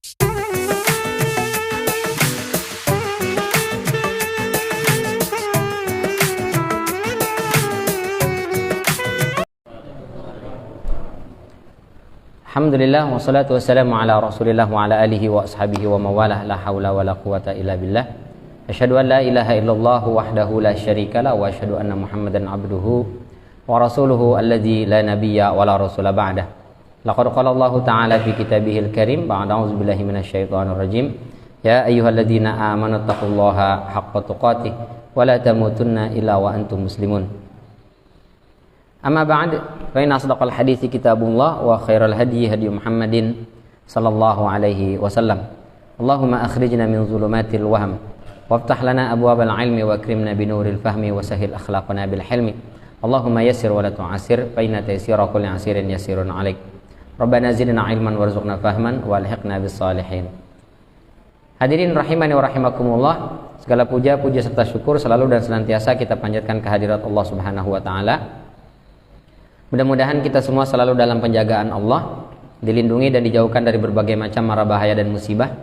Alhamdulillah wassalatu wassalamu ala Rasulillah wa ala alihi wa ashabihi wa mawalah, la haula wa la quwata illa billah. Asyhadu an la ilaha illallah wahdahu la syarikalah wa asyhadu anna Muhammadan abduhu wa rasuluhu alladzi la nabiyya wa la rasula ba'dah. Laqad qala Allah ta'ala fi kitabihil karim ba'da auzubillahi minasyaitonir rajim. Ya ayyuhalladzina amanu taqullaha haqqa tuqatih wa la tamutunna illa wa antum muslimun. Amma ba'd, fa inna asdaqal hadithi kitabullah wa khairal hadyi hadyu Muhammadin sallallahu alaihi wasallam. Allahumma akhrijna min zulumatil wahm waftah lana abwabal ilmi wa akrimna binuril fahmi wa sahil akhlaqana bil hilmi. Allahumma yassir wa la tu'assir fa inna taysira kulli 'asirin yassirun 'alaik. Rabbana zidna ilman warzuqna fahman walhiqna bis salihin. Hadirin rahimani wa rahimakumullah, segala puja serta syukur selalu dan senantiasa kita panjatkan kehadirat Allah Subhanahu wa taala. Mudah-mudahan kita semua selalu dalam penjagaan Allah, dilindungi dan dijauhkan dari berbagai macam mara bahaya dan musibah.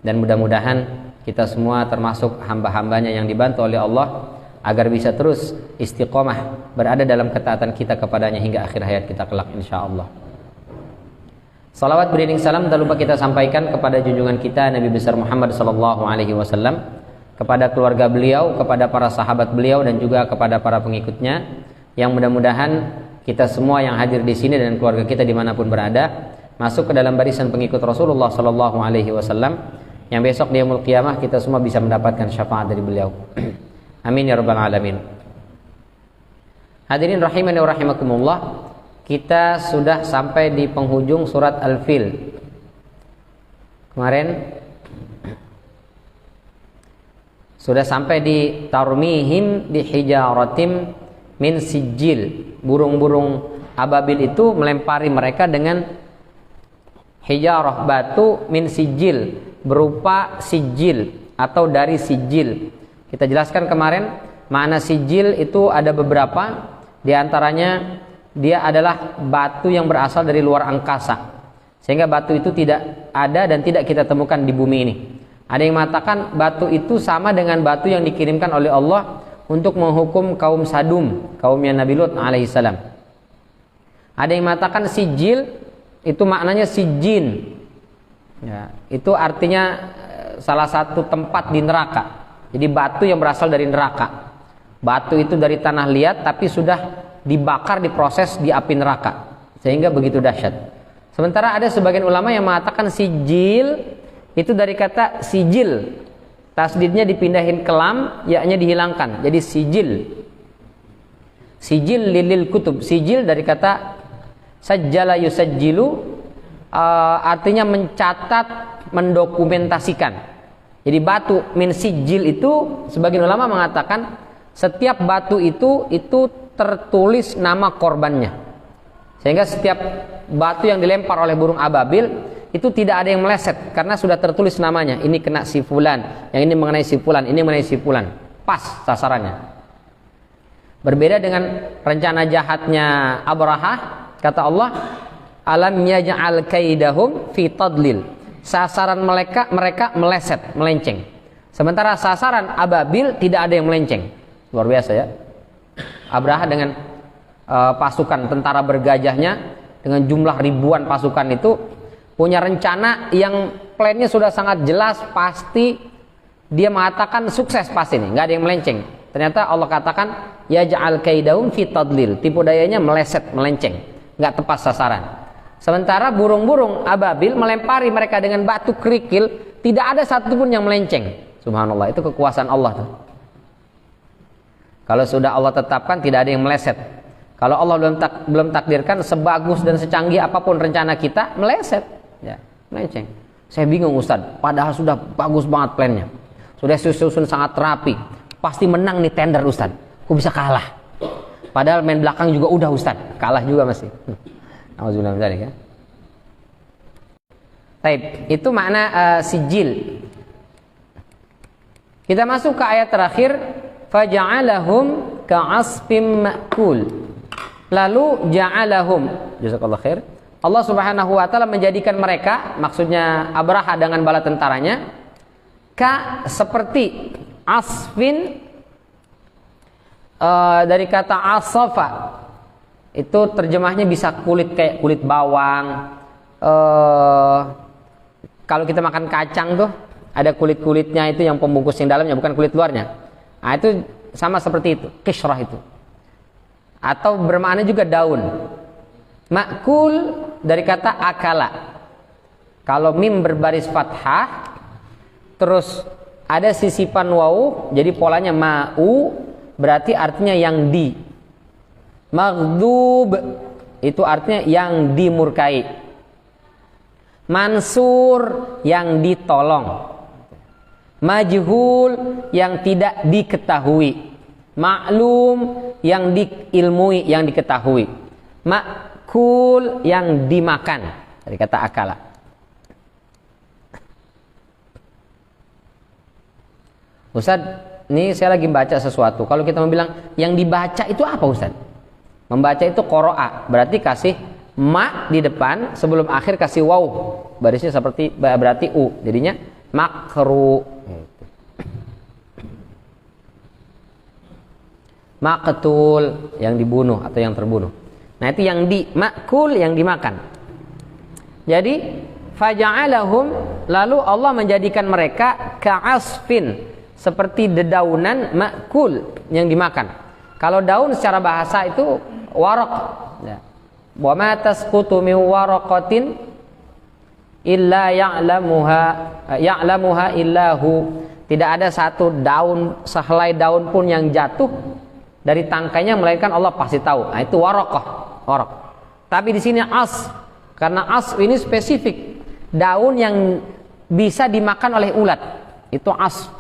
Dan mudah-mudahan kita semua termasuk hamba-hambanya yang dibantu oleh Allah agar bisa terus istiqomah berada dalam ketaatan kita kepadanya hingga akhir hayat kita kelak insyaallah. Salawat beriring salam tak lupa kita sampaikan kepada junjungan kita Nabi besar Muhammad sallallahu alaihi wasallam, kepada keluarga beliau, kepada para sahabat beliau dan juga kepada para pengikutnya, yang mudah-mudahan kita semua yang hadir di sini dan keluarga kita dimanapun berada masuk ke dalam barisan pengikut Rasulullah Sallallahu Alaihi Wasallam, yang besok di yaumul qiyamah kita semua bisa mendapatkan syafaat dari beliau. Amin ya rabbal alamin. Hadirin rahimani wa rahimakumullah, kita sudah sampai di penghujung surat Al-Fil. Kemarin sudah sampai di tarmihim bi hijaratim min sijil. Burung-burung ababil itu melempari mereka dengan hijarah, batu, min sijil, berupa sijil atau dari sijil. Kita jelaskan kemarin makna sijil itu ada beberapa, di antaranya dia adalah batu yang berasal dari luar angkasa, sehingga batu itu tidak ada dan tidak kita temukan di bumi ini. Ada yang mengatakan batu itu sama dengan batu yang dikirimkan oleh Allah untuk menghukum kaum Sadum, kaumnya Nabi Lut alaihissalam. Ada yang mengatakan sijil itu maknanya sijin, ya, itu artinya salah satu tempat di neraka. Jadi batu yang berasal dari neraka. Batu itu dari tanah liat tapi sudah dibakar, diproses di api neraka, sehingga begitu dahsyat. Sementara ada sebagian ulama yang mengatakan sijil itu dari kata sijil, tasdidnya dipindahin ke lam, ya-nya dihilangkan, jadi sijil. Sijil lilil kutub, sijil dari kata sajjala yusajjilu, artinya mencatat, mendokumentasikan. Jadi batu min sijil itu sebagian ulama mengatakan setiap batu itu tertulis nama korbannya, sehingga setiap batu yang dilempar oleh burung ababil itu tidak ada yang meleset karena sudah tertulis namanya. Ini kena si fulan, yang ini mengenai si fulan, ini mengenai si fulan. Pas sasarannya. Berbeda dengan rencana jahatnya Abrahah, kata Allah, alam yaj'al kaidahum fi tadlil. Sasaran mereka meleset, melenceng. Sementara sasaran ababil tidak ada yang melenceng. Luar biasa ya. Abrahah dengan pasukan tentara bergajahnya dengan jumlah ribuan pasukan itu punya rencana yang plannya sudah sangat jelas, pasti dia mengatakan sukses pasti nih, nggak ada yang melenceng. Ternyata Allah katakan yaj'al kaidahum fi tadlil, tipu dayanya meleset, melenceng, nggak tepat sasaran. Sementara burung-burung ababil melempari mereka dengan batu kerikil, tidak ada satupun yang melenceng. Subhanallah, itu kekuasaan Allah tuh. Kalau sudah Allah tetapkan tidak ada yang meleset. Kalau Allah belum takdirkan, sebagus dan secanggih apapun rencana kita, meleset. Ya, melenceng. Saya bingung Ustadz, padahal sudah bagus banget plannya, sudah susun sangat rapi, pasti menang nih tender Ustadz, kok bisa kalah? Padahal main belakang juga udah Ustadz, kalah juga masih. Alhamdulillah ya. Taib, itu makna sijil. Kita masuk ke ayat terakhir, faja'alahum ka'asfim ma'kul. Lalu ja'alahum, jazakallahu khair, Allah Subhanahu wa taala menjadikan mereka, maksudnya Abraha dengan bala tentaranya, seperti asfin, dari kata asafa, itu terjemahnya bisa kulit, kayak kulit bawang. Kalau kita makan kacang tuh ada kulit-kulitnya, itu yang pembungkus yang dalamnya, bukan kulit luarnya. Nah, itu sama seperti itu, kishrah itu. Atau bermakna juga daun. Ma'kul dari kata akala. Kalau mim berbaris fathah, terus ada sisipan wawu, jadi polanya ma'u, berarti artinya yang di. Maghdub itu artinya yang dimurkai. Mansur yang ditolong. Majhul yang tidak diketahui. Maklum yang diilmui, yang diketahui. Ma'kul yang dimakan, dari kata akala. Ustaz, ini saya lagi baca sesuatu. Kalau kita mau bilang yang dibaca itu apa, Ustaz? Membaca itu qoro'a, berarti kasih ma di depan, sebelum akhir kasih waw, barisnya seperti berarti u, jadinya makru. Maqtul yang dibunuh atau yang terbunuh. Nah, itu yang di makul yang dimakan. Jadi faja'alahum, lalu Allah menjadikan mereka ka'asfin, seperti dedaunan makul yang dimakan. Kalau daun secara bahasa itu waraq. Wa ma tasqutu min waraqatin illa ya'lamuha illahu. Tidak ada satu daun, sehelai daun pun yang jatuh dari tangkainya melainkan Allah pasti tahu. Nah, itu waraqah, waraq. Tapi di sini as, karena as ini spesifik, daun yang bisa dimakan oleh ulat. Itu as.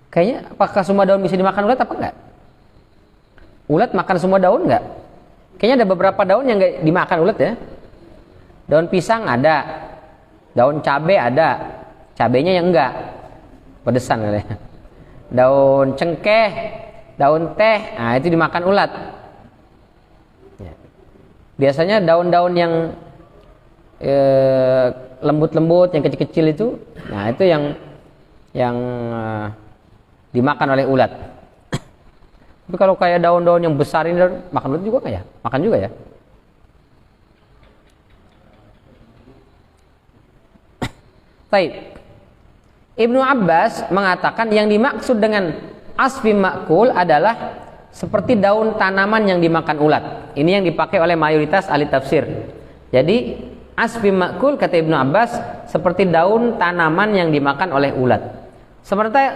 Kayaknya apakah semua daun bisa dimakan ulat apa enggak? Ulat makan semua daun enggak? Kayaknya ada beberapa daun yang enggak dimakan ulat ya. Daun pisang ada, daun cabai ada, cabainya yang enggak, pedesan katanya. Daun cengkeh, daun teh, nah itu dimakan ulat. Biasanya daun-daun yang lembut-lembut, yang kecil-kecil itu, nah itu yang dimakan oleh ulat. Tapi kalau kayak daun-daun yang besar ini makan ulat juga nggak ya? Makan juga ya? Baik. Ibnu Abbas mengatakan yang dimaksud dengan asfi makul adalah seperti daun tanaman yang dimakan ulat. Ini yang dipakai oleh mayoritas ahli tafsir. Jadi asfi makul kata Ibnu Abbas seperti daun tanaman yang dimakan oleh ulat.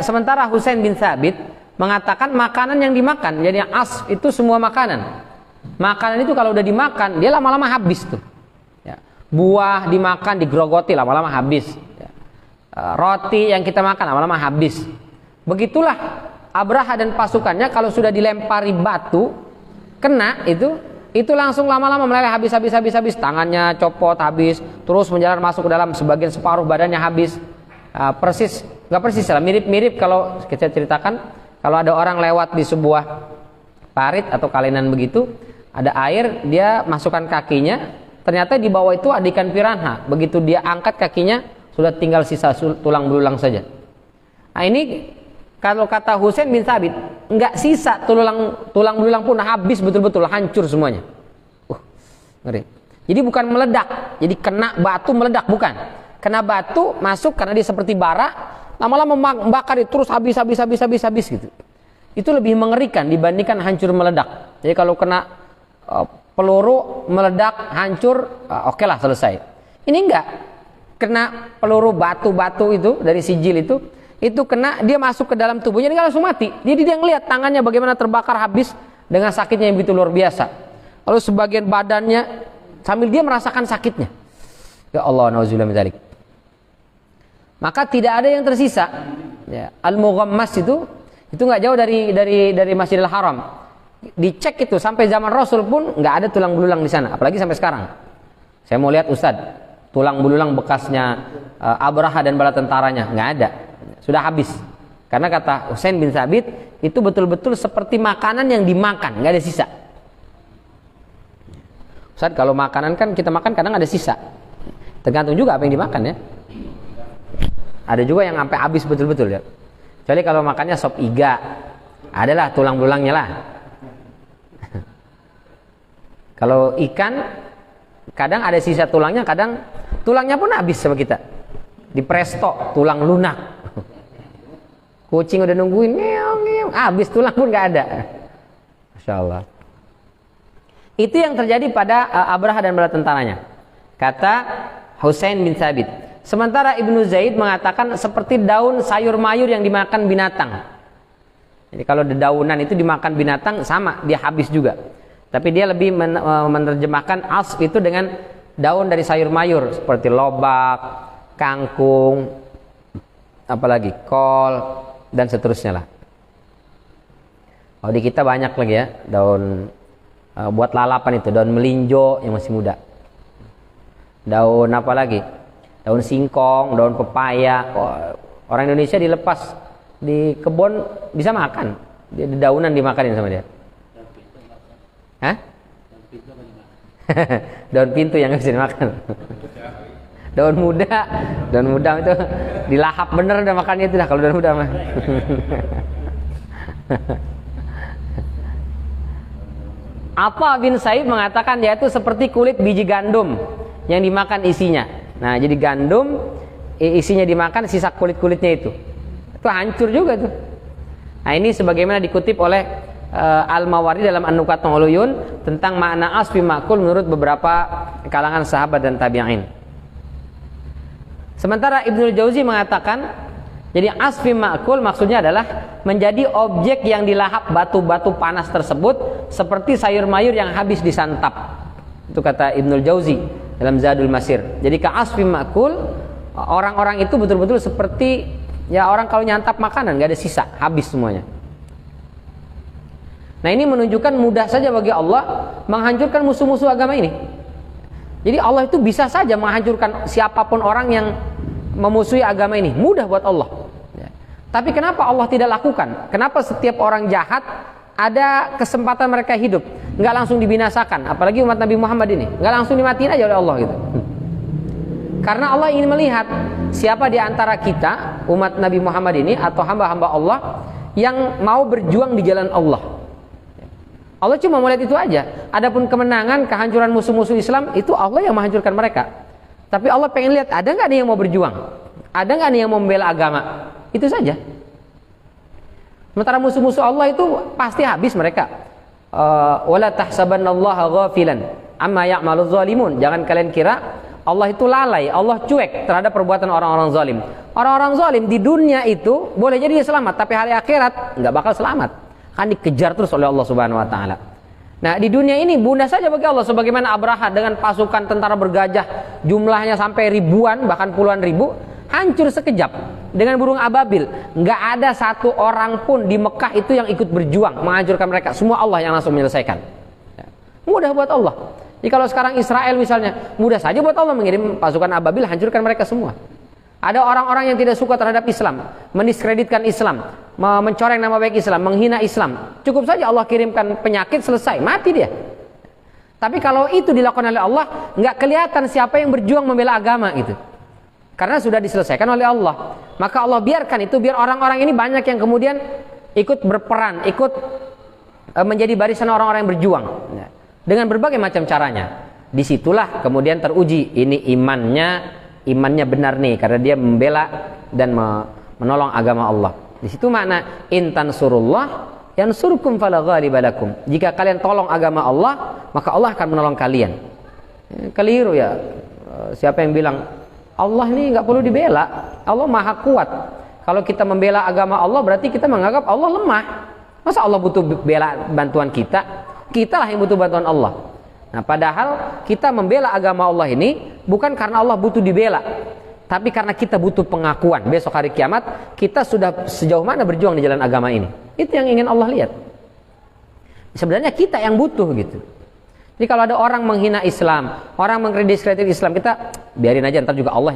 Sementara Husain bin Thabit mengatakan makanan yang dimakan. Jadi asf itu semua makanan. Makanan itu kalau udah dimakan dia lama-lama habis tuh. Ya. Buah dimakan digrogoti lama-lama habis. Roti yang kita makan lama-lama habis. Begitulah Abraha dan pasukannya kalau sudah dilempari batu kena itu langsung lama-lama meleleh habis, tangannya copot habis, terus menjalar masuk ke dalam, sebagian separuh badannya habis. Persis, nggak persis lah, mirip-mirip kalau kita ceritakan kalau ada orang lewat di sebuah parit atau kalinan begitu, ada air, dia masukkan kakinya, ternyata di bawah itu ada ikan piranha. Begitu dia angkat kakinya sudah tinggal sisa tulang belulang saja. Nah, ini kalau kata Husain bin Thabit, enggak sisa tulang belulang pun habis betul-betul, hancur semuanya. Ngeri. Jadi bukan meledak, jadi kena batu meledak, bukan. Kena batu masuk karena dia seperti bara, lama-lama membakar itu terus habis gitu. Itu lebih mengerikan dibandingkan hancur meledak. Jadi kalau kena peluru meledak hancur, oke lah selesai. Ini enggak. Kena peluru batu-batu itu dari sijil itu kena, dia masuk ke dalam tubuhnya, dia langsung mati. Jadi dia ngelihat tangannya bagaimana terbakar habis dengan sakitnya yang begitu luar biasa. Lalu sebagian badannya sambil dia merasakan sakitnya. Ya Allah, nauzubillah min dzalik. Maka tidak ada yang tersisa. Ya, Al-Mughammas itu nggak jauh dari Masjidil Haram. Dicek itu sampai zaman Rasul pun nggak ada tulang belulang di sana, apalagi sampai sekarang. Saya mau lihat Ustadz, tulang belulang bekasnya Abraha dan bala tentaranya nggak ada, sudah habis. Karena kata Husain bin Thabit itu betul-betul seperti makanan yang dimakan, nggak ada sisa. Ustaz, kalau makanan kan kita makan kadang ada sisa. Tergantung juga apa yang dimakan ya. Ada juga yang sampai habis betul-betul ya. Kecuali kalau makannya sop iga, adalah tulang-tulangnya lah. Kalau ikan kadang ada sisa tulangnya, kadang tulangnya pun habis sama kita. Di presto tulang lunak. Kucing udah nungguin, ngeong, habis tulang pun nggak ada. Masya Allah. Itu yang terjadi pada Abraha dan bala tentaranya. Kata Husain bin Thabit. Sementara Ibnu Zaid mengatakan seperti daun sayur mayur yang dimakan binatang. Jadi kalau dedaunan itu dimakan binatang sama, dia habis juga. Tapi dia lebih menerjemahkan asf itu dengan daun dari sayur mayur seperti lobak, kangkung, apalagi kol dan seterusnya lah. Oh, di kita banyak lagi ya daun buat lalapan itu, daun melinjo yang masih muda. Daun apa lagi? Daun singkong, daun pepaya. Orang Indonesia dilepas di kebun bisa makan. Dia dedaunan dimakanin sama dia. Hah? Daun pintu yang nggak bisa dimakan. Daun muda itu dilahap bener udah makannya itu dah kalau daun muda mah. Atha bin Sa'id mengatakan yaitu seperti kulit biji gandum yang dimakan isinya. Nah, jadi gandum isinya dimakan, sisa kulit-kulitnya itu hancur juga tuh. Nah, ini sebagaimana dikutip oleh Al-Mawardi dalam An-Nukatul Uluyun tentang makna asfi ma'kul menurut beberapa kalangan sahabat dan tabi'in. Sementara Ibnul Jauzi mengatakan jadi asfi ma'kul maksudnya adalah menjadi objek yang dilahap batu-batu panas tersebut seperti sayur mayur yang habis disantap. Itu kata Ibnul Jauzi dalam Zadul Masir. Jadi ka asfi ma'kul, orang-orang itu betul-betul seperti ya orang kalau nyantap makanan nggak ada sisa, habis semuanya. Nah, ini menunjukkan mudah saja bagi Allah menghancurkan musuh-musuh agama ini. Jadi Allah itu bisa saja menghancurkan siapapun orang yang memusuhi agama ini. Mudah buat Allah. Ya. Tapi kenapa Allah tidak lakukan? Kenapa setiap orang jahat ada kesempatan mereka hidup, nggak langsung dibinasakan? Apalagi umat Nabi Muhammad ini, nggak langsung dimatiin aja oleh Allah gitu. Karena Allah ingin melihat siapa di antara kita, umat Nabi Muhammad ini atau hamba-hamba Allah yang mau berjuang di jalan Allah. Allah cuma melihat itu aja. Adapun kemenangan, kehancuran musuh-musuh Islam itu Allah yang menghancurkan mereka. Tapi Allah pengen lihat ada nggak nih yang mau berjuang, ada nggak nih yang mau membela agama. Itu saja. Sementara musuh-musuh Allah itu pasti habis mereka. Wala tahsabannallaha ghafilan amma ya'maludz zalimun. Jangan kalian kira Allah itu lalai, Allah cuek terhadap perbuatan orang-orang zalim. Orang-orang zalim di dunia itu boleh jadi dia selamat, tapi hari akhirat nggak bakal selamat. Kan dikejar terus oleh Allah Subhanahu wa taala. Nah, di dunia ini mudah saja bagi Allah, sebagaimana Abraha dengan pasukan tentara bergajah jumlahnya sampai ribuan bahkan puluhan ribu hancur sekejap dengan burung ababil. Nggak ada satu orang pun di Mekah itu yang ikut berjuang menghancurkan mereka. Semua Allah yang langsung menyelesaikan. Mudah buat Allah. Jadi kalau sekarang Israel misalnya, mudah saja buat Allah mengirim pasukan ababil hancurkan mereka semua. Ada orang-orang yang tidak suka terhadap Islam, mendiskreditkan Islam, mencoreng nama baik Islam, menghina Islam. Cukup saja Allah kirimkan penyakit, selesai, mati dia. Tapi kalau itu dilakukan oleh Allah, nggak kelihatan siapa yang berjuang membela agama itu. Karena sudah diselesaikan oleh Allah. Maka Allah biarkan itu, biar orang-orang ini banyak yang kemudian ikut berperan, ikut menjadi barisan orang-orang yang berjuang. Dengan berbagai macam caranya. Disitulah kemudian teruji, ini imannya benar nih karena dia membela dan menolong agama Allah. Di situ makna intan surullah yansurkum fala ghaliba lakum. Jika kalian tolong agama Allah, maka Allah akan menolong kalian. Keliru ya. Siapa yang bilang Allah ini nggak perlu dibela, Allah maha kuat. Kalau kita membela agama Allah berarti kita menganggap Allah lemah. Masa Allah butuh bela bantuan kita? Kitalah yang butuh bantuan Allah. Nah, padahal kita membela agama Allah ini bukan karena Allah butuh dibela, tapi karena kita butuh pengakuan. Besok hari kiamat kita sudah sejauh mana berjuang di jalan agama ini. Itu yang ingin Allah lihat. Sebenarnya kita yang butuh gitu. Jadi kalau ada orang menghina Islam, orang mengkritik Islam, kita biarin aja, ntar juga Allah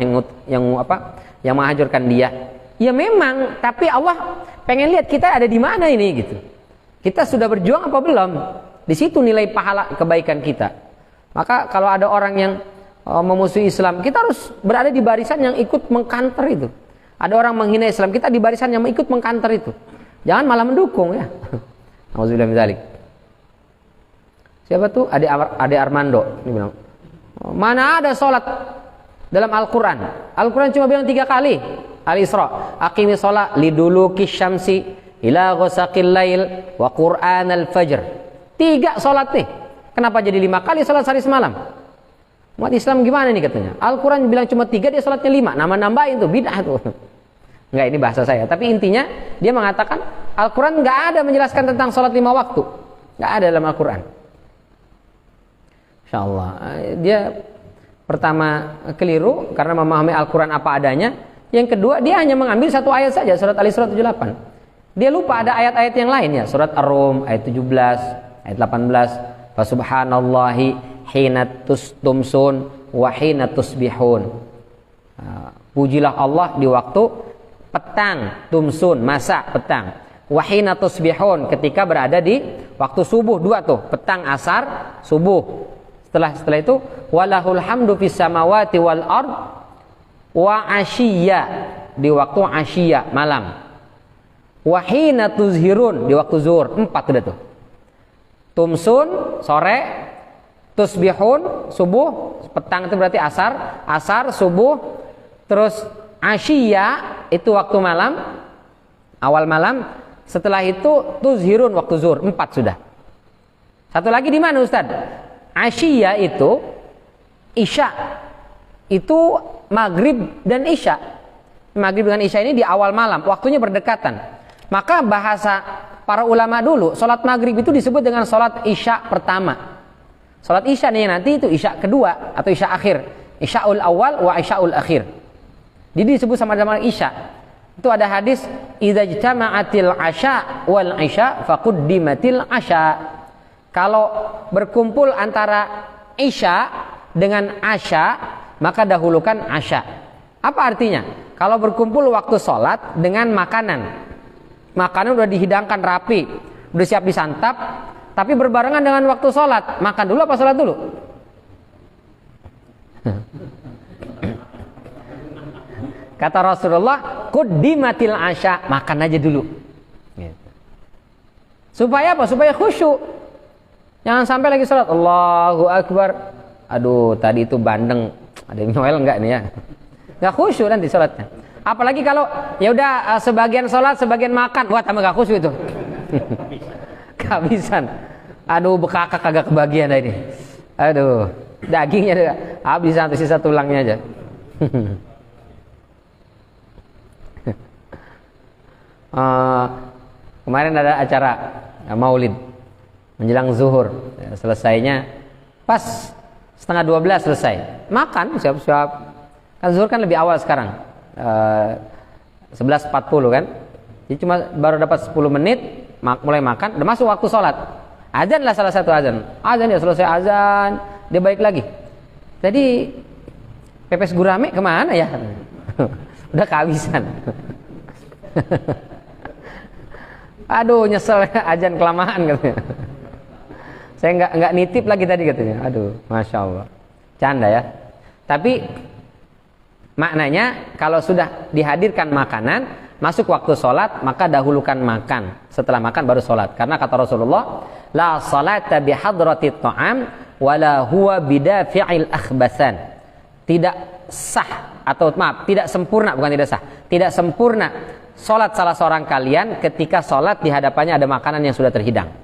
yang menghancurkan dia. Ya memang, tapi Allah pengen lihat kita ada di mana ini gitu. Kita sudah berjuang apa belum? Di situ nilai pahala kebaikan kita. Maka kalau ada orang yang memusuhi Islam, kita harus berada di barisan yang ikut mengkanter itu. Ada orang menghina Islam, kita di barisan yang ikut mengkanter itu. Jangan malah mendukung ya. Alhamdulillah misalnya. Siapa tuh? Ade Armando. Ini bilang, mana ada sholat dalam Al-Quran? Al-Quran cuma bilang 3 kali. Al-Isra, aqimi sholat liduluki syamsi ila ghasaqil lail wa Qur'an al-fajr. 3 sholat nih. Kenapa jadi 5 kali sholat sehari semalam? Umat Islam gimana nih katanya? Al-Quran bilang cuma 3, dia sholatnya 5. Nama-nambahin tuh, bid'ah tuh. Enggak, ini bahasa saya. Tapi intinya dia mengatakan Al-Quran nggak ada menjelaskan tentang sholat 5 waktu. Nggak ada dalam Al-Quran. Insyaallah. Dia pertama keliru karena memahami Al-Quran apa adanya. Yang kedua, dia hanya mengambil 1 ayat saja, surat Al-Isra 78. Dia lupa ada ayat-ayat yang lainnya. Surat Ar-Rum ayat 17, ayat 18. Fa subhanallahi hina tumsun wa hina tusbihun. Pujilah Allah di waktu petang, tumsun, masa petang. Wa hina tusbihun, ketika berada di waktu subuh, 2 tuh, petang, asar, subuh. Setelah itu walahul hamdu fis samawati wal ard wa asyiya, di waktu asyiya, malam. Wa hina tuzhirun, di waktu zuhur. 4 udah tuh. Tumsun sore, tusbihun subuh, petang itu berarti asar subuh, terus asyiya itu waktu malam, awal malam, setelah itu tuzhirun waktu zuhur. 4 sudah. Satu lagi di mana Ustaz? Asyiya itu isya, itu maghrib dan isya. Maghrib dengan isya ini di awal malam, waktunya berdekatan. Maka bahasa para ulama dulu, sholat maghrib itu disebut dengan sholat isya pertama. Sholat isya nih nanti itu isya kedua atau isya akhir. Isya'ul awal wa isya'ul akhir. Jadi disebut sama-sama isya. Itu ada hadis, idza ijtama'atil asya wal isya faquddimatil asya. Kalau berkumpul antara isya dengan asya, maka dahulukan asya. Apa artinya? Kalau berkumpul waktu sholat dengan makanan. Makanan udah dihidangkan rapi, udah siap disantap, tapi berbarengan dengan waktu sholat. Makan dulu apa sholat dulu? Kata Rasulullah, quddimatil asya, makan aja dulu. Supaya apa? Supaya khusyuk. Jangan sampai lagi sholat, Allahu Akbar. Aduh, tadi itu bandeng. Ada yang noel enggak nih ya? Enggak khusyuk nanti sholatnya. Apalagi kalau ya udah sebagian sholat, sebagian makan, wah tambah gak khusyuk itu. Kehabisan. Aduh, bekakak kagak kebagian ini. Aduh, dagingnya habis, satu sisa tulangnya aja. Kemarin ada acara maulid menjelang zuhur, selesainya pas 11:30 selesai. Makan siap-siap. Kan zuhur kan lebih awal sekarang. 11.40 kan. Jadi cuma baru dapat 10 menit mulai makan, udah masuk waktu sholat. Azan lah salah satu azan. Azan ya, selesai azan, dia balik lagi. Jadi pepes gurame kemana ya? Udah kehabisan. Aduh, nyesel azan kelamaan katanya. Saya nggak nitip lagi tadi katanya. Aduh, masya Allah. Canda ya. Tapi maknanya kalau sudah dihadirkan makanan, masuk waktu sholat, maka dahulukan makan. Setelah makan baru sholat. Karena kata Rasulullah, la salata bihadratit ta'am wala huwa bidafi'il akhbasan. Tidak sah, atau maaf, tidak sempurna, bukan tidak sah. Tidak sempurna sholat salah seorang kalian ketika sholat di hadapannya ada makanan yang sudah terhidang.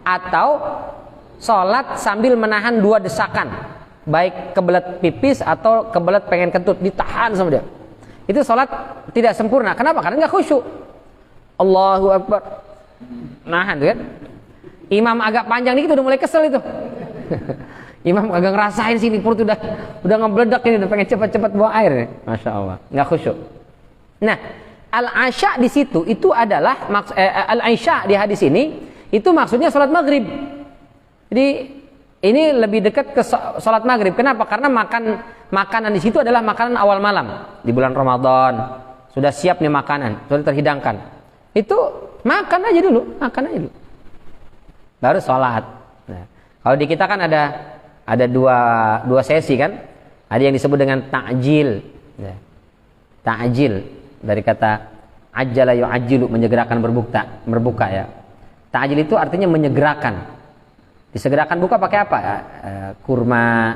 Atau sholat sambil menahan 2 desakan, baik kebelet pipis atau kebelet pengen kentut, ditahan sama dia. Itu sholat tidak sempurna. Kenapa? Karena nggak khusyuk. Allahu Akbar, nahan tuh kan. Imam agak panjang dikit udah mulai kesel itu. Imam agak ngerasain sini, perut udah ngebledak ini, udah pengen cepat-cepat buang air. Masya Allah, nggak khusyuk. Nah, al-asya di situ itu adalah al-asya di hadis ini itu maksudnya sholat maghrib. Jadi ini lebih dekat ke sholat maghrib. Kenapa? Karena makanan di situ adalah makanan awal malam di bulan Ramadan. Sudah siap nih makanan, sudah terhidangkan. Itu makan aja dulu, baru sholat. Nah, kalau di kita kan ada ada dua sesi kan. Ada yang disebut dengan ta'jil. Ya. Ta'jil dari kata ajjala yu'ajjilu, menyegerakan berbuka ya. Ta'jil itu artinya menyegerakan. Disegerakan buka pakai apa? Kurma,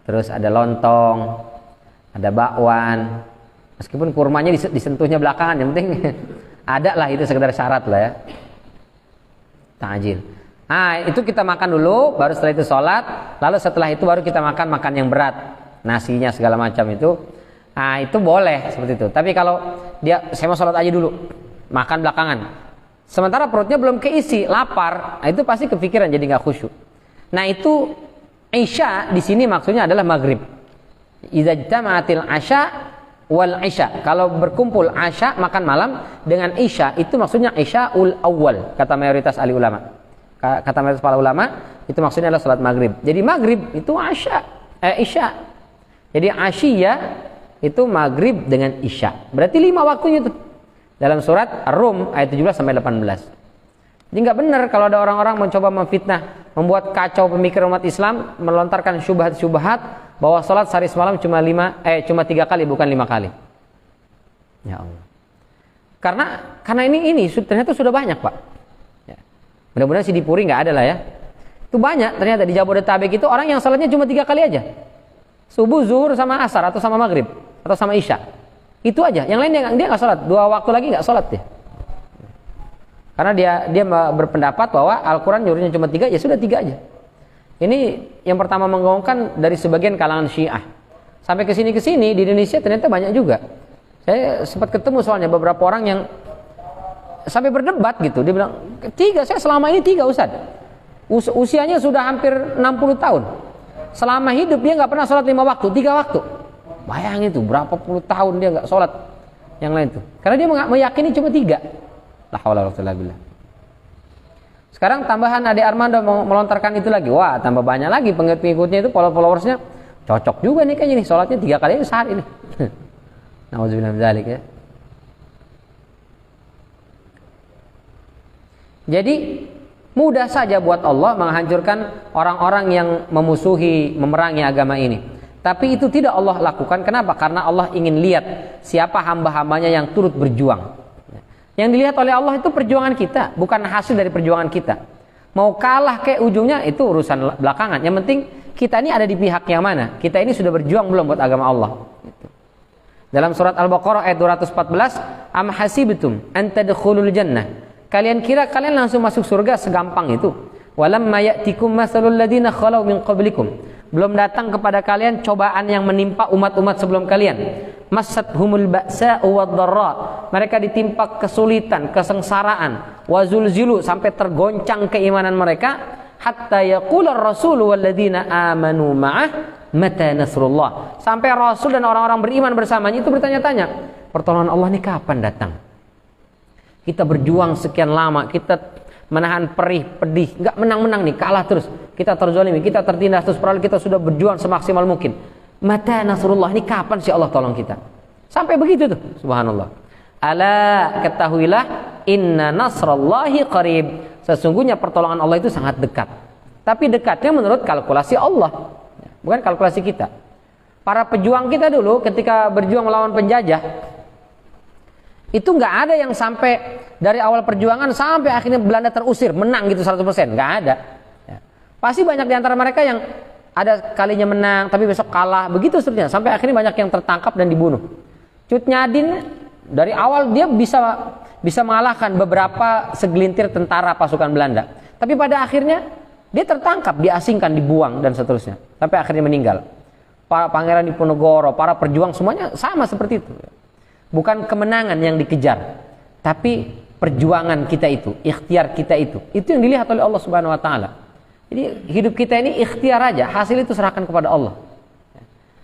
terus ada lontong, ada bakwan. Meskipun kurmanya disentuhnya belakangan, yang penting ada lah, itu sekedar syarat lah ya. Ta'jil. Nah, itu kita makan dulu, baru setelah itu sholat, lalu setelah itu baru kita makan yang berat, nasinya segala macam itu. Nah, itu boleh seperti itu. Tapi kalau saya mau sholat aja dulu, makan belakangan, sementara perutnya belum keisi, lapar, nah itu pasti kepikiran, jadi nggak khusyuk. Nah, itu isya di sini maksudnya adalah maghrib. Idza jama'atil asya wal isya. Kalau berkumpul asya, makan malam, dengan isya, itu maksudnya isyaul awal, kata mayoritas ahli ulama. Kata mayoritas para ulama, itu maksudnya adalah salat maghrib. Jadi maghrib itu isya. Jadi asyiya itu maghrib dengan isya. Berarti 5 waktunya itu. Dalam surat Ar-Rum ayat 17 sampai 18. Jadi nggak benar kalau ada orang-orang mencoba memfitnah, membuat kacau pemikiran umat Islam, melontarkan syubhat-syubhat bahwa salat sehari semalam cuma 3 kali, bukan 5 kali. Ya Allah. Karena ini ternyata sudah banyak, Pak. Ya. Mudah-mudahan di Puri nggak ada lah ya. Itu banyak ternyata di Jabodetabek itu orang yang salatnya cuma 3 kali aja. Subuh, zuhur, sama asar, atau sama maghrib, atau sama isya. Itu aja. Yang lain dia nggak sholat. 2 waktu lagi nggak sholat dia. Karena dia berpendapat bahwa Al-Quran nyuruhnya cuma 3, ya sudah 3 aja. Ini yang pertama menggaungkan dari sebagian kalangan Syiah. Sampai kesini di Indonesia ternyata banyak juga. Saya sempat ketemu soalnya beberapa orang yang sampai berdebat gitu. Dia bilang, 3, saya selama ini 3 Ustaz. Usianya sudah hampir 60 tahun. Selama hidup dia nggak pernah sholat 5 waktu, 3 waktu. Bayangin itu berapa puluh tahun dia nggak sholat yang lain tuh. Karena dia meyakini cuma 3. La haula wala quwwata illa billah. Sekarang tambahan Ade Armando mau melontarkan itu lagi. Wah, tambah banyak lagi pengikut-pengikutnya itu, followersnya. Cocok juga nih kayaknya nih, sholatnya 3 kali sehari ini. Nauzubillah min dzalik ya. Jadi mudah saja buat Allah menghancurkan orang-orang yang memusuhi, memerangi agama ini. Tapi itu tidak Allah lakukan. Kenapa? Karena Allah ingin lihat siapa hamba-hambanya yang turut berjuang. Yang dilihat oleh Allah itu perjuangan kita, bukan hasil dari perjuangan kita. Mau kalah kayak ujungnya itu urusan belakangan. Yang penting kita ini ada di pihak yang mana. Kita ini sudah berjuang belum buat agama Allah. Dalam surat Al-Baqarah ayat 214, am hasibtum an tadkhulul jannah. Kalian kira kalian langsung masuk surga segampang itu? Walamma ya'tikum matsalul ladzina khalau min qablikum. Belum datang kepada kalian cobaan yang menimpa umat-umat sebelum kalian. Massathumul ba'sa wad-dharra. Mereka ditimpa kesulitan, kesengsaraan, wazulzilu, sampai tergoncang keimanan mereka, hatta yaqula ar-rasul walladzina amanu ma'ah mata nasrullah. Sampai Rasul dan orang-orang beriman bersamanya itu bertanya-tanya, pertolongan Allah ini kapan datang? Kita berjuang sekian lama, kita menahan perih, pedih, nggak menang-menang nih, kalah terus, kita terzalimi, kita tertindas terus, padahal kita sudah berjuang semaksimal mungkin. Mata nasrullah, ini kapan sih Allah tolong kita? Sampai begitu tuh, subhanallah. Ala, ketahuilah, inna nasrallahi qarib. Sesungguhnya pertolongan Allah itu sangat dekat. Tapi dekatnya menurut kalkulasi Allah, bukan kalkulasi kita. Para pejuang kita dulu ketika berjuang melawan penjajah, itu nggak ada yang sampai dari awal perjuangan sampai akhirnya Belanda terusir menang gitu 100%, nggak ada. Ya. Pasti banyak di antara mereka yang ada kalinya menang tapi besok kalah, begitu seterusnya, sampai akhirnya banyak yang tertangkap dan dibunuh. Cut Nyadin dari awal dia bisa mengalahkan beberapa segelintir tentara pasukan Belanda, tapi pada akhirnya dia tertangkap, diasingkan, dibuang dan seterusnya, sampai akhirnya meninggal. Para Pangeran Diponegoro, para perjuang semuanya sama seperti itu. Bukan kemenangan yang dikejar, tapi perjuangan kita itu, ikhtiar kita itu yang dilihat oleh Allah Subhanahu wa taala. Jadi hidup kita ini ikhtiar aja, hasil itu serahkan kepada Allah.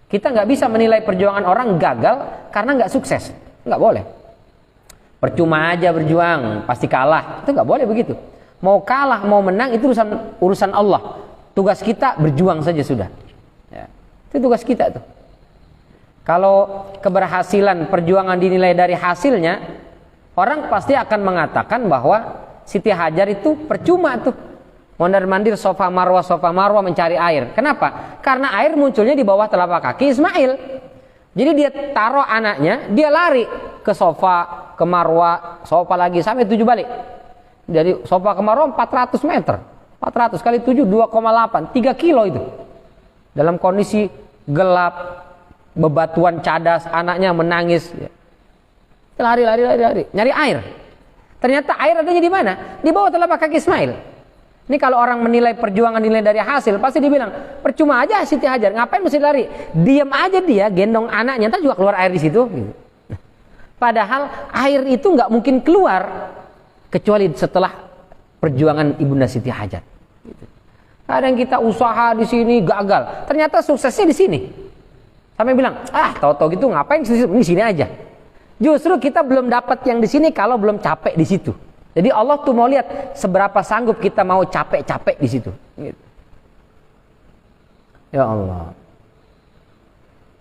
Kita nggak bisa menilai perjuangan orang gagal karena nggak sukses, nggak boleh. Percuma aja berjuang, pasti kalah, itu nggak boleh begitu. Mau kalah, mau menang itu urusan Allah. Tugas kita berjuang saja sudah. Ya, itu tugas kita tuh. Kalau keberhasilan perjuangan dinilai dari hasilnya, orang pasti akan mengatakan bahwa Siti Hajar itu percuma tuh. mondar-mandir Safa Marwah mencari air. Kenapa? Karena air munculnya di bawah telapak kaki Ismail. Jadi dia taruh anaknya, dia lari ke Safa, ke Marwah, Safa lagi sampai 7 balik. Jadi Safa ke Marwah 400 meter. 400 kali 7 2,8, 3 kilo itu. Dalam kondisi gelap, bebatuan cadas, anaknya menangis. Lari, nyari air. Ternyata air adanya di mana? Di bawah telapak kaki Ismail. Ini kalau orang menilai perjuangan nilai dari hasil, pasti dibilang percuma aja Siti Hajar, ngapain mesti lari? Diam aja dia, gendong anaknya, ntar juga keluar air di situ. Gitu. Padahal air itu nggak mungkin keluar kecuali setelah perjuangan Ibunda Siti Hajar. Gitu. Kadang kita usaha di sini gagal, ternyata suksesnya di sini. Sampai bilang, tahu-tahu gitu ngapain di sini aja. Justru kita belum dapat yang di sini kalau belum capek di situ. Jadi Allah tuh mau lihat seberapa sanggup kita mau capek-capek di situ. Gitu. Ya Allah.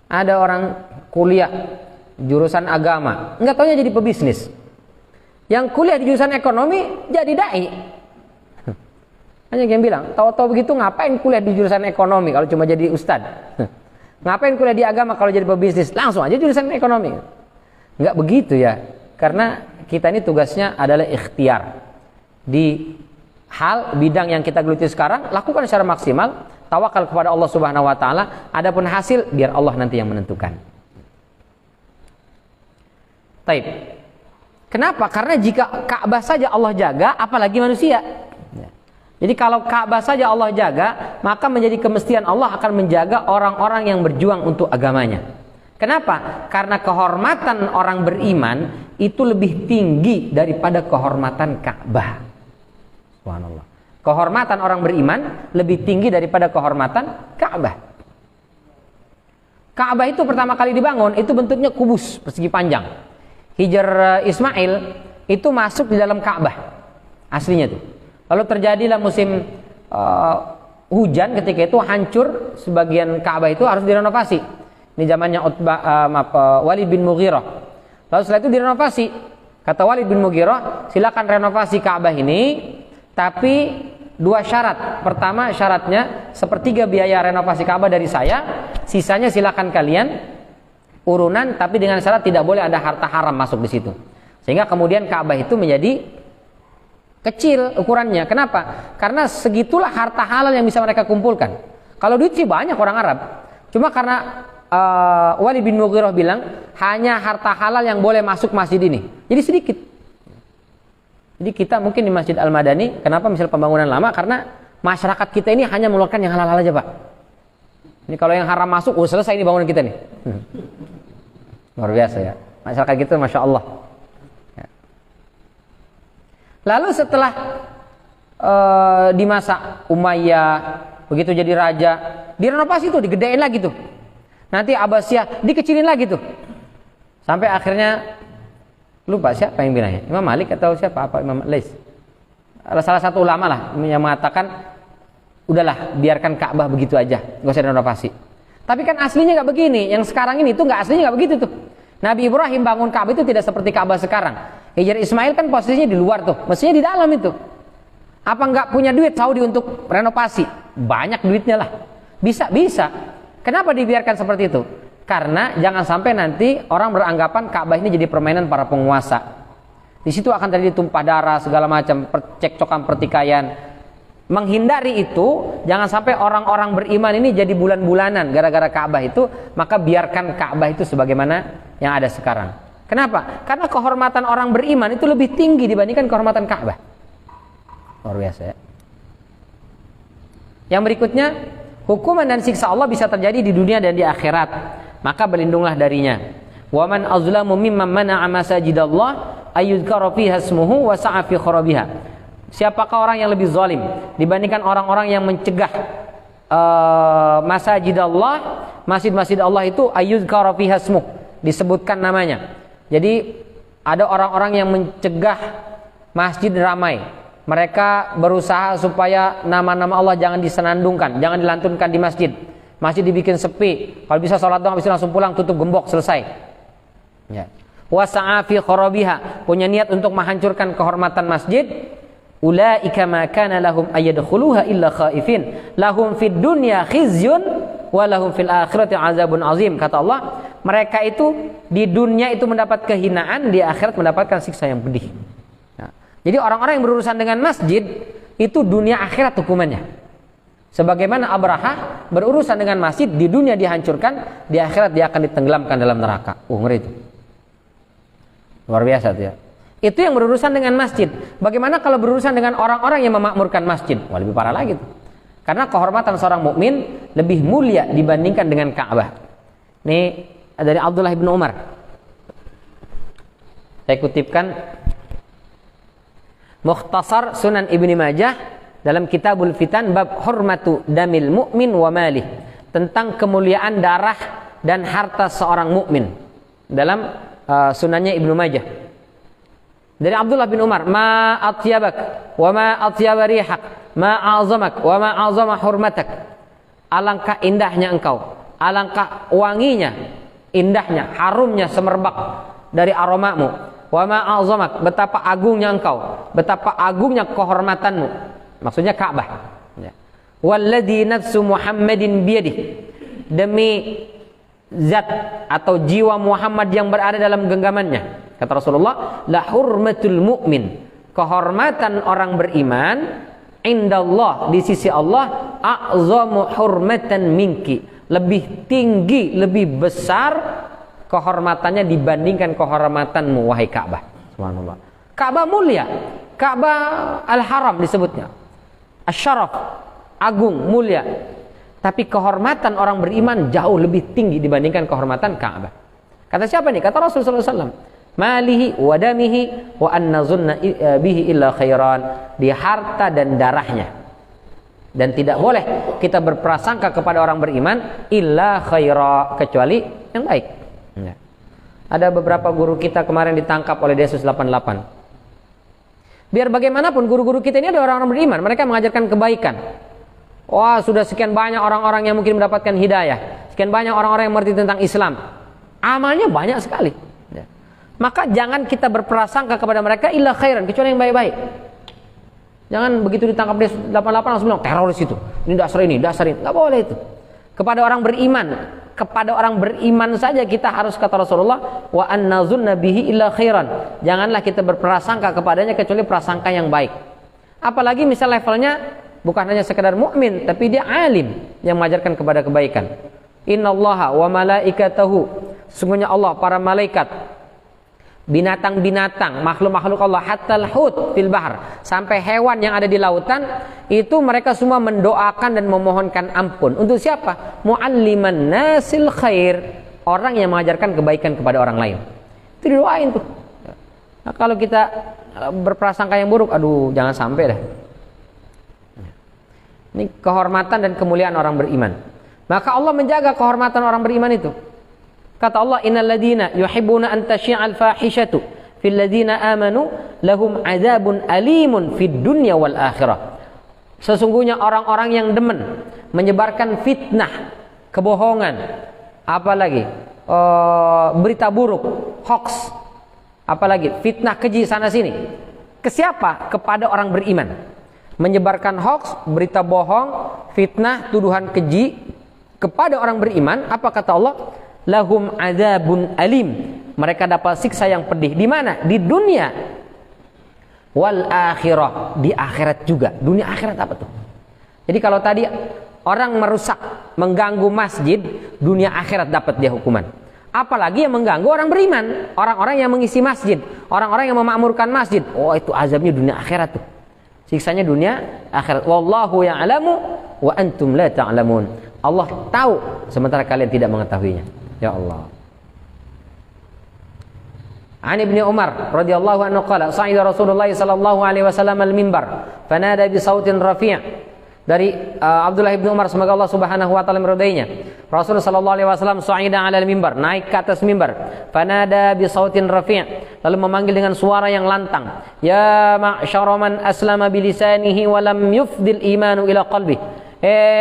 Ada orang kuliah jurusan agama, nggak taunya jadi pebisnis. Yang kuliah di jurusan ekonomi jadi dai. Hanya yang bilang, tahu-tahu begitu ngapain kuliah di jurusan ekonomi kalau cuma jadi ustad? Ngapain kuliah di agama kalau jadi pebisnis? Langsung aja jurusan ekonomi. Nggak begitu ya. Karena kita ini tugasnya adalah ikhtiar. Di hal bidang yang kita geluti sekarang, lakukan secara maksimal, tawakal kepada Allah Subhanahu wa taala, adapun hasil biar Allah nanti yang menentukan. Taib. Kenapa? Karena jika Ka'bah saja Allah jaga, apalagi manusia. Jadi kalau Ka'bah saja Allah jaga, maka menjadi kemestian Allah akan menjaga orang-orang yang berjuang untuk agamanya. Kenapa? Karena kehormatan orang beriman itu lebih tinggi daripada kehormatan Ka'bah. Subhanallah. Kehormatan orang beriman lebih tinggi daripada kehormatan Ka'bah. Ka'bah itu pertama kali dibangun itu bentuknya kubus persegi panjang. Hijr Ismail itu masuk di dalam Ka'bah aslinya tuh. Lalu terjadilah musim hujan, ketika itu hancur sebagian Ka'bah itu harus direnovasi. Ini zamannya Walid bin Mughirah. Lalu setelah itu direnovasi. Kata Walid bin Mughirah, silakan renovasi Ka'bah ini, tapi 2 syarat. Pertama syaratnya, sepertiga biaya renovasi Ka'bah dari saya, sisanya silakan kalian urunan, tapi dengan syarat tidak boleh ada harta haram masuk di situ. Sehingga kemudian Ka'bah itu menjadi kecil ukurannya. Kenapa? Karena segitulah harta halal yang bisa mereka kumpulkan. Kalau duit sih banyak orang Arab. Cuma karena Walid bin Mughirah bilang hanya harta halal yang boleh masuk masjid ini. Jadi sedikit. Jadi kita mungkin di Masjid Al-Madani, kenapa misal pembangunan lama? Karena masyarakat kita ini hanya mengeluarkan yang halal aja, Pak. Ini kalau yang haram masuk, selesai ini bangunan kita nih. Luar biasa ya. Masyarakat kita Masya Allah. Ya. Lalu setelah di masa Umayyah, begitu jadi raja, direnovasi tuh, digedein lagi tuh. Nanti Abbasiyah dikecilin lagi tuh. Sampai akhirnya lupa siapa yang bilangnya, Imam Malik atau siapa, apa Imam Lais. Salah satu ulama lah yang mengatakan udahlah biarkan Ka'bah begitu aja, nggak usah direnovasi. Tapi kan aslinya nggak begini. Yang sekarang ini tuh nggak aslinya nggak begitu tuh. Nabi Ibrahim bangun Ka'bah itu tidak seperti Ka'bah sekarang. Hijr Ismail kan posisinya di luar tuh, mestinya di dalam itu. Apa nggak punya duit Saudi untuk renovasi? Banyak duitnya lah. Bisa. Kenapa dibiarkan seperti itu? Karena jangan sampai nanti orang beranggapan Ka'bah ini jadi permainan para penguasa. Di situ akan terjadi tumpah darah, segala macam cekcokan pertikaian. Menghindari itu, jangan sampai orang-orang beriman ini jadi bulan-bulanan gara-gara Ka'bah itu, maka biarkan Ka'bah itu sebagaimana yang ada sekarang. Kenapa? Karena kehormatan orang beriman itu lebih tinggi dibandingkan kehormatan Ka'bah. Luar biasa ya. Yang berikutnya, hukuman dan siksa Allah bisa terjadi di dunia dan di akhirat. Maka berlindunglah darinya. Wa man azlamu mimman mana'a masajidallah ayyudhkara fiha ismuhu wa sa'a fi kharabiha. Siapakah orang yang lebih zalim dibandingkan orang-orang yang mencegah masajidallah, masjid-masjid Allah itu ayyudhkara fiha ismuhu, disebutkan namanya. Jadi ada orang-orang yang mencegah masjid ramai. Mereka berusaha supaya nama-nama Allah jangan disenandungkan, jangan dilantunkan di masjid. Masjid dibikin sepi. Kalau bisa sholat doang, habis itu langsung pulang, tutup gembok, selesai. Ya. Wasa'a fi kharabiha, punya niat untuk menghancurkan kehormatan masjid. Ulaika ma kana lahum ayyadkhuluha illa khaifin lahum fid dunya khizyun wa lahum fil akhirati azabun azim. Kata Allah, mereka itu di dunia itu mendapat kehinaan, di akhirat mendapatkan siksa yang pedih. Nah, jadi orang-orang yang berurusan dengan masjid itu dunia akhirat hukumannya. Sebagaimana Abraha berurusan dengan masjid, di dunia dihancurkan, di akhirat dia akan ditenggelamkan dalam neraka. Ngeri itu. Luar biasa itu ya. Itu yang berurusan dengan masjid. Bagaimana kalau berurusan dengan orang-orang yang memakmurkan masjid? Wah, lebih parah lagi tuh. Karena kehormatan seorang mukmin lebih mulia dibandingkan dengan Ka'bah. Ini dari Abdullah bin Umar. Saya kutipkan Mukhtasar Sunan Ibni Majah dalam Kitabul Fitan bab hurmatu damil mu'min wa malih, tentang kemuliaan darah dan harta seorang mukmin dalam sunannya Ibnu Majah. Dari Abdullah bin Umar, ma atyabak wa ma atyaba rihak, ma azamak wa ma azama hurmatak. Alangkah indahnya engkau, alangkah wanginya, indahnya, harumnya semerbak dari aromamu. Wa ma azamak, betapa agungnya engkau, betapa agungnya kehormatanmu. Maksudnya Ka'bah. Walladzi nafsu Muhammadin biyadih, demi zat atau jiwa Muhammad yang berada dalam genggamannya. Kata Rasulullah, la hurmatul mu'min, kehormatan orang beriman, indallah, di sisi Allah, a'zamu hurmatan minki, lebih tinggi, lebih besar kehormatannya dibandingkan kehormatanmu wahai Ka'bah. Subhanallah. Ka'bah mulia, Ka'bah al-haram disebutnya, asy-syaraf, agung, mulia. Tapi kehormatan orang beriman jauh lebih tinggi dibandingkan kehormatan Ka'bah. Kata siapa nih? Kata Rasulullah SAW, malihi wa damihi wa an nazunna bihi illa khairan, di harta dan darahnya. Dan tidak boleh kita berprasangka kepada orang beriman illa khaira, kecuali yang baik. Ya. Ada beberapa guru kita kemarin ditangkap oleh Densus 88. Biar bagaimanapun guru-guru kita ini ada orang-orang beriman, mereka mengajarkan kebaikan. Wah, sudah sekian banyak orang-orang yang mungkin mendapatkan hidayah, sekian banyak orang-orang yang mengerti tentang Islam, amalnya banyak sekali. Ya. Maka jangan kita berprasangka kepada mereka illa khairan, kecuali yang baik-baik. Jangan begitu ditangkap Densus 88 langsung bilang teroris itu, ini dasar ini, dasar ini. Nggak boleh itu. Kepada orang beriman saja kita harus, kata Rasulullah, wa an nazunna bihi illa khairan, janganlah kita berprasangka kepadanya kecuali prasangka yang baik. Apalagi misal levelnya bukan hanya sekedar mukmin, tapi dia alim yang mengajarkan kepada kebaikan. Innallaha wa malaikatahu, sungguhnya Allah, para malaikat, binatang-binatang, makhluk-makhluk Allah, hatta al-hut fil bahr, sampai hewan yang ada di lautan, itu mereka semua mendoakan dan memohonkan ampun. Untuk siapa? Mualliman nasil khair, orang yang mengajarkan kebaikan kepada orang lain. Itu didoain tuh. Nah, kalau kita berprasangka yang buruk, aduh, jangan sampai dah. Ini kehormatan dan kemuliaan orang beriman. Maka Allah menjaga kehormatan orang beriman itu. Kata Allah, innal ladzina yuhibbuna an tasyi'al fahishatu fil ladzina amanu lahum adzabun alimun fid dunya wal akhirah. Sesungguhnya orang-orang yang demen menyebarkan fitnah, kebohongan, apalagi berita buruk, hoax, apalagi fitnah keji sana sini. Ke siapa? Kepada orang beriman. Menyebarkan hoax, berita bohong, fitnah, tuduhan keji kepada orang beriman, apa kata Allah? Lahum adzabun alim, mereka dapat siksa yang pedih. Di mana? Di dunia. Wal akhirah, di akhirat juga. Dunia akhirat apa tuh? Jadi kalau tadi orang merusak, mengganggu masjid, dunia akhirat dapat dia hukuman. Apalagi yang mengganggu orang beriman, orang-orang yang mengisi masjid, orang-orang yang memakmurkan masjid. Oh, itu azabnya dunia akhirat tuh. Siksanya dunia akhirat. Wallahu ya'lamu wa antum la ta'lamun. Allah tahu sementara kalian tidak mengetahuinya. Ya Allah. An Ibnu Umar radhiyallahu anhu qala sa'ida Rasulullah sallallahu alaihi wasallam al-mimbar fanada bi sautin rafi'. Dari Abdullah bin Umar, semoga Allah Subhanahu wa taala meridainya. Rasulullah sallallahu alaihi wasallam sa'ida 'alal mimbar, naik ke atas mimbar. Fanada bi sautin rafi', lalu memanggil dengan suara yang lantang. Ya ma'syara man aslama bi lisanihi wa lam yufdil imanu ila qalbi.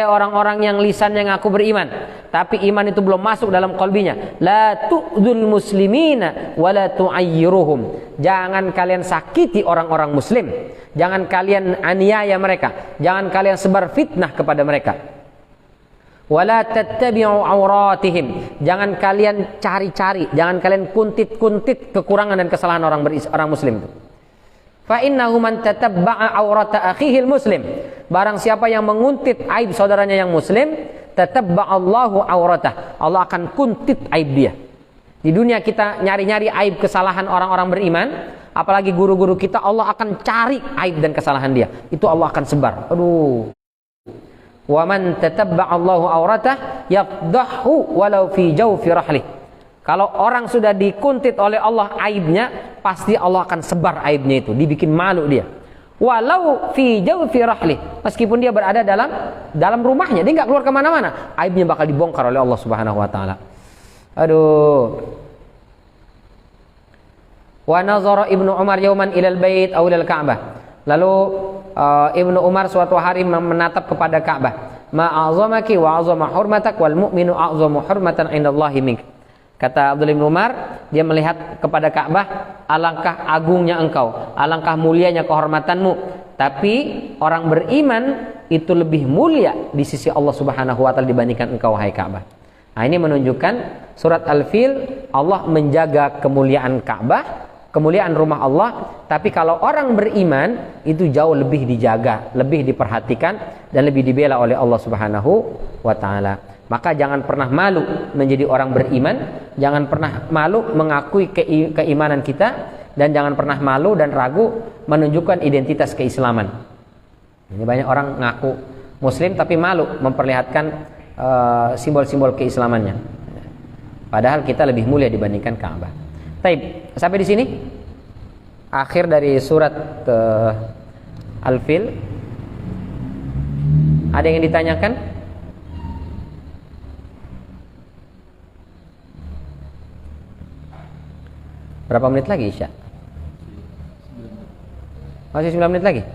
orang-orang yang lisannya ngaku beriman, tapi iman itu belum masuk dalam qalbinya. La tu'dzul muslimina wa la tu'ayyiruhum. Jangan kalian sakiti orang-orang muslim. Jangan kalian aniaya mereka. Jangan kalian sebar fitnah kepada mereka. Wala tattabi'u auratihim. Jangan kalian cari-cari, jangan kalian kuntit-kuntit kekurangan dan kesalahan orang muslim itu. Fa innahu man tatabba'a aurata akhihil muslim. Barang siapa yang menguntit aib saudaranya yang muslim, tatabba'allahu auratah. Allah akan kuntit aib dia. Di dunia kita nyari-nyari aib kesalahan orang-orang beriman, apalagi guru-guru kita, Allah akan cari aib dan kesalahan dia. Itu Allah akan sebar. Aduh. Wa man tatabba'allahu auratah yaqdahu walau fi jawfi rahlih. Kalau orang sudah dikuntit oleh Allah aibnya, pasti Allah akan sebar aibnya itu, dibikin malu dia. Walau fi jawfi rahlih, meskipun dia berada dalam rumahnya, dia nggak keluar kemana-mana, aibnya bakal dibongkar oleh Allah Subhanahu wa taala. Aduh. Wa nazara Ibnu Umar yauman ilal bait aw ilal Ka'bah. Lalu Ibnu Umar suatu hari menatap kepada Ka'bah. Ma'azamaki wa 'azama hurmatak wal mu'minu a'zamu hurmatan 'indallahi mink. Kata Abdullah bin Umar, dia melihat kepada Ka'bah, alangkah agungnya engkau, alangkah mulianya kehormatanmu, tapi orang beriman itu lebih mulia di sisi Allah Subhanahu wa taala dibandingkan engkau wahai Ka'bah. Nah, ini menunjukkan surat Al-Fil, Allah menjaga kemuliaan Ka'bah, kemuliaan rumah Allah, tapi kalau orang beriman itu jauh lebih dijaga, lebih diperhatikan dan lebih dibela oleh Allah Subhanahu wa taala. Maka jangan pernah malu menjadi orang beriman, jangan pernah malu mengakui keimanan kita, dan jangan pernah malu dan ragu menunjukkan identitas keislaman. Ini banyak orang ngaku muslim tapi malu memperlihatkan simbol-simbol keislamannya. Padahal kita lebih mulia dibandingkan Ka'bah. Baik, sampai di sini akhir dari surat Al-Fil. Ada yang ditanyakan? Berapa menit lagi Isya? Masih 9 menit lagi?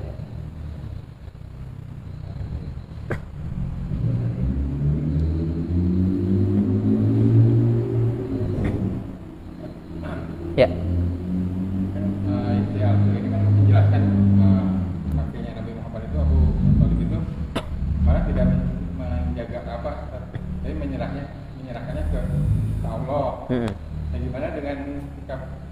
Ya. Ini kan menjelaskan pakainya Nabi Muhammad itu Abu Thalib itu malah tidak menjaga apa, tapi menyerahkannya ke Allah. Nah, gimana dengan sikap?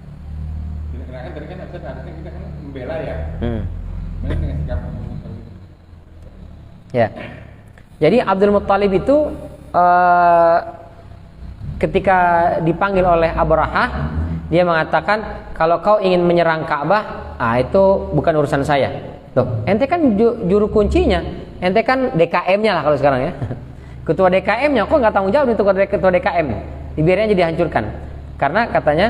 Karena tadi kan harusnya kita kan membela ya. Gimana dengan sikap Abu Thalib? Ya. Jadi Abdul Muttalib itu ketika dipanggil oleh Abrahah, dia mengatakan, kalau kau ingin menyerang Ka'bah, itu bukan urusan saya. Loh, ente kan juru kuncinya, ente kan DKM-nya lah kalau sekarang ya. Ketua DKM-nya, kok nggak tanggung jawab untuk ketua DKM? Dibiarnya aja dihancurkan. Karena katanya,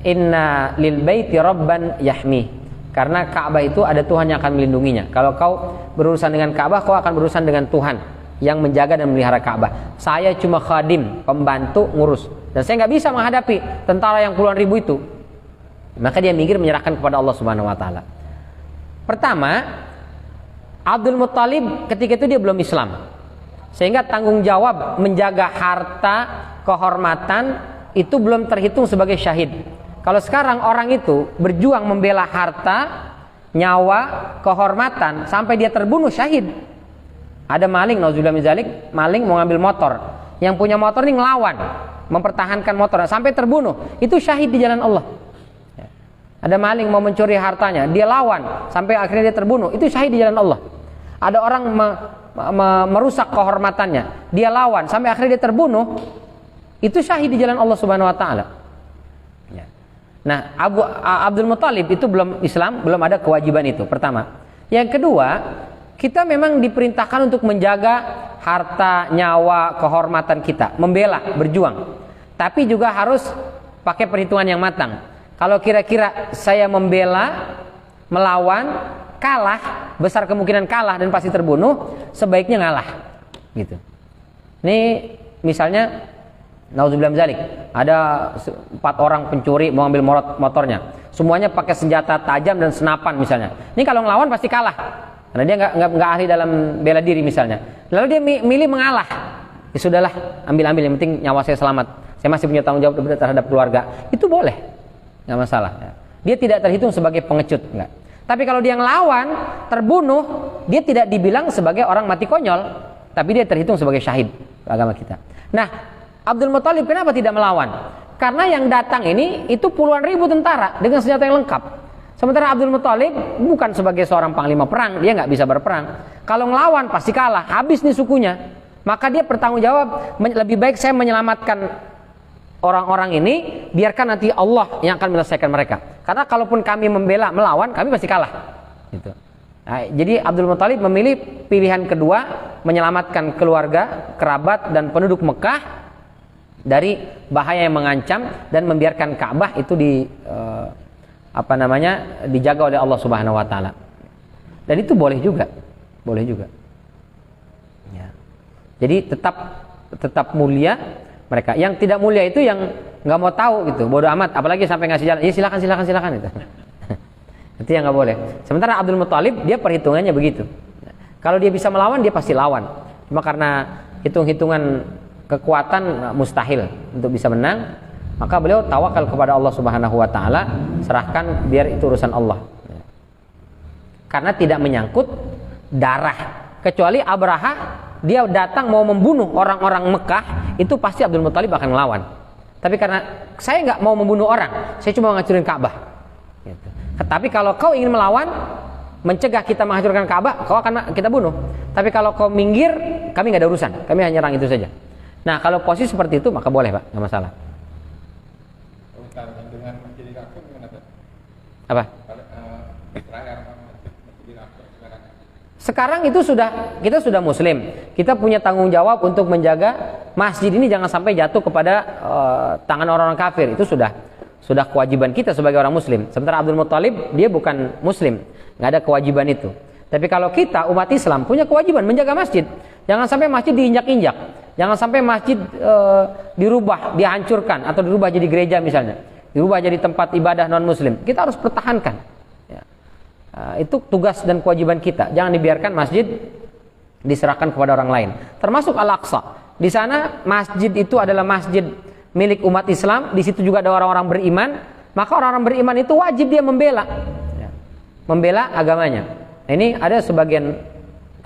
inna lil baiti rabban yahmi. Karena Ka'bah itu ada Tuhan yang akan melindunginya. Kalau kau berurusan dengan Ka'bah, kau akan berurusan dengan Tuhan yang menjaga dan melihara Ka'bah. Saya cuma khadim, pembantu ngurus. Dan saya nggak bisa menghadapi tentara yang puluhan ribu itu. Maka dia mikir menyerahkan kepada Allah Subhanahu wa taala. Pertama, Abdul Muttalib ketika itu dia belum Islam. Sehingga tanggung jawab menjaga harta, kehormatan itu belum terhitung sebagai syahid. Kalau sekarang orang itu berjuang membela harta, nyawa, kehormatan sampai dia terbunuh, syahid. Ada maling, nauzubillah min dzalik, maling mau ngambil motor. Yang punya motor ini ngelawan, mempertahankan motor sampai terbunuh, itu syahid di jalan Allah. Ada maling mau mencuri hartanya, dia lawan sampai akhirnya dia terbunuh, itu syahid di jalan Allah. Ada orang merusak kehormatannya, dia lawan sampai akhirnya dia terbunuh, itu syahid di jalan Allah Subhanahu wa taala. Nah, Abdul Muttalib itu belum Islam, belum ada kewajiban itu, pertama. Yang kedua, kita memang diperintahkan untuk menjaga harta, nyawa, kehormatan kita, membela, berjuang. Tapi juga harus pakai perhitungan yang matang. Kalau kira-kira saya membela, melawan, kalah, besar kemungkinan kalah dan pasti terbunuh, sebaiknya ngalah. Gitu. Ini misalnya, nauzubillah min dzalik, ada 4 orang pencuri mau ambil motornya. Semuanya pakai senjata tajam dan senapan misalnya. Ini kalau ngelawan pasti kalah. Karena dia nggak ahli dalam bela diri misalnya. Lalu dia milih mengalah. Ya sudahlah, ambil yang penting nyawa saya selamat. Saya masih punya tanggung jawab terhadap keluarga. Itu boleh, nggak masalah. Ya. Dia tidak terhitung sebagai pengecut, nggak. Tapi kalau dia ngelawan, terbunuh, dia tidak dibilang sebagai orang mati konyol, tapi dia terhitung sebagai syahid agama kita. Nah, Abdul Muthalib kenapa tidak melawan? Karena yang datang ini itu puluhan ribu tentara dengan senjata yang lengkap. Sementara Abdul Muthalib bukan sebagai seorang panglima perang, dia nggak bisa berperang. Kalau ngelawan pasti kalah, habis nih sukunya. Maka dia bertanggung jawab, lebih baik saya menyelamatkan orang-orang ini, biarkan nanti Allah yang akan menyelesaikan mereka. Karena kalaupun kami melawan, kami pasti kalah. Gitu. Nah, jadi Abdul Muthalib memilih pilihan kedua, menyelamatkan keluarga, kerabat, dan penduduk Mekah dari bahaya yang mengancam dan membiarkan Ka'bah itu dijaga oleh Allah Subhanahu Wa Taala. Dan itu boleh juga. Ya. Jadi tetap mulia mereka. Yang tidak mulia itu yang nggak mau tahu gitu, bodoh amat, apalagi sampai ngasih jalan. Ya silakan itu. Itu yang nggak boleh. Sementara Abdul Muthalib dia perhitungannya begitu. Kalau dia bisa melawan dia pasti lawan. Cuma karena hitung-hitungan kekuatan mustahil untuk bisa menang, maka beliau tawakal kepada Allah Subhanahu Wa Taala, serahkan biar itu urusan Allah. Karena tidak menyangkut darah. Kecuali Abraha dia datang mau membunuh orang-orang Mekah, itu pasti Abdul Muthalib akan melawan. Tapi karena saya nggak mau membunuh orang, saya cuma menghancurin Ka'bah. Gitu. Tapi kalau kau ingin melawan, mencegah kita menghancurkan Ka'bah, kau akan kita bunuh. Tapi kalau kau minggir, kami nggak ada urusan, kami hanya nyerang itu saja. Nah kalau posisi seperti itu maka boleh Pak, nggak masalah. Dengan Masjid Al-Aqsa gimana Pak? Apa? Sekarang itu kita sudah muslim. Kita punya tanggung jawab untuk menjaga masjid ini jangan sampai jatuh kepada tangan orang-orang kafir. Itu sudah kewajiban kita sebagai orang muslim. Sementara Abdul Muthalib dia bukan muslim, nggak ada kewajiban itu. Tapi kalau kita umat Islam punya kewajiban menjaga masjid. Jangan sampai masjid diinjak-injak. Jangan sampai masjid dirubah, dihancurkan atau dirubah jadi gereja misalnya. Dirubah jadi tempat ibadah non muslim. Kita harus pertahankan. Itu tugas dan kewajiban kita. Jangan dibiarkan masjid diserahkan kepada orang lain. Termasuk Al-Aqsa. Di sana masjid itu adalah masjid milik umat Islam. Di situ juga ada orang-orang beriman. Maka orang-orang beriman itu wajib dia membela agamanya. Nah, ini ada sebagian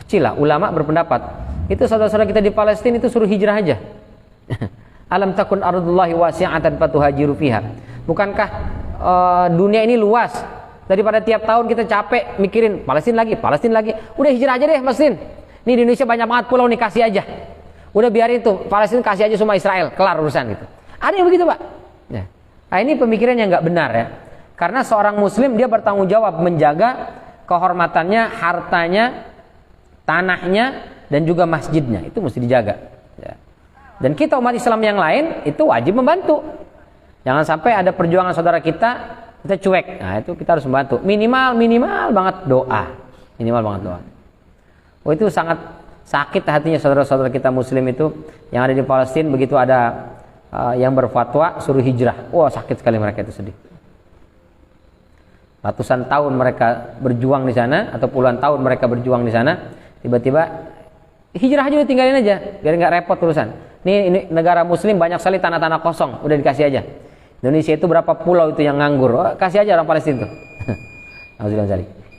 kecil lah ulama berpendapat itu saudara-saudara kita di Palestina itu suruh hijrah aja. Alam takun ardullahi wasi'atan fatuhajiru fiha. Bukankah dunia ini luas? Daripada tiap tahun kita capek mikirin Palestina lagi. Udah hijrah aja deh Palestina. Ini di Indonesia banyak banget pulau nih, kasih aja. Udah biarin tuh Palestina kasih aja semua Israel, kelar urusan gitu. Ada yang begitu Pak. Ya. Nah ini pemikiran yang nggak benar ya. Karena seorang Muslim dia bertanggung jawab menjaga kehormatannya, hartanya, tanahnya, dan juga masjidnya. Itu mesti dijaga. Ya. Dan kita umat Islam yang lain itu wajib membantu. Jangan sampai ada perjuangan saudara kita cuek. Nah, itu kita harus membantu. Minimal banget doa. Oh, itu sangat sakit hatinya saudara-saudara kita muslim itu yang ada di Palestina begitu ada yang berfatwa suruh hijrah. Wah, sakit sekali mereka itu, sedih. Ratusan tahun mereka berjuang di sana atau puluhan tahun mereka berjuang di sana, tiba-tiba hijrah aja, tinggalin aja biar nggak repot urusan. Ini negara muslim banyak sekali tanah-tanah kosong, udah dikasih aja. Indonesia itu berapa pulau itu yang nganggur? Oh, kasih aja orang Palestina itu.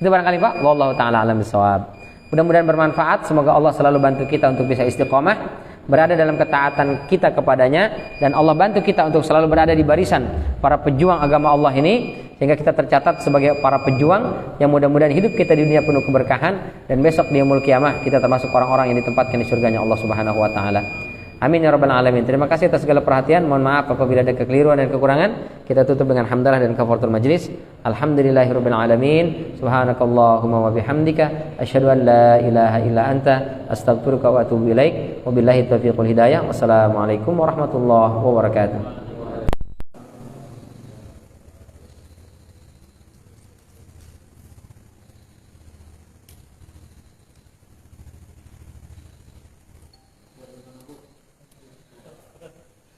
Itu barangkali Pak. Wallahu taala alam bisawab. Mudah-mudahan bermanfaat. Semoga Allah selalu bantu kita untuk bisa istiqomah, berada dalam ketaatan kita kepadanya, dan Allah bantu kita untuk selalu berada di barisan para pejuang agama Allah ini, sehingga kita tercatat sebagai para pejuang yang mudah-mudahan hidup kita di dunia penuh keberkahan, dan besok di yaumul qiyamah kita termasuk orang-orang yang ditempatkan di surganya Allah Subhanahu wa taala. Amin ya rabbal alamin. Terima kasih atas segala perhatian. Mohon maaf apabila ada kekeliruan dan kekurangan. Kita tutup dengan hamdalah dan kafaratul majlis. Alhamdulillahirabbil alamin. Subhanakallahumma wa bihamdika asyhadu an la ilaha illa anta astaghfiruka wa atubu ilaik. Wabillahi taufiq wal hidayah. Wassalamualaikum warahmatullahi wabarakatuh.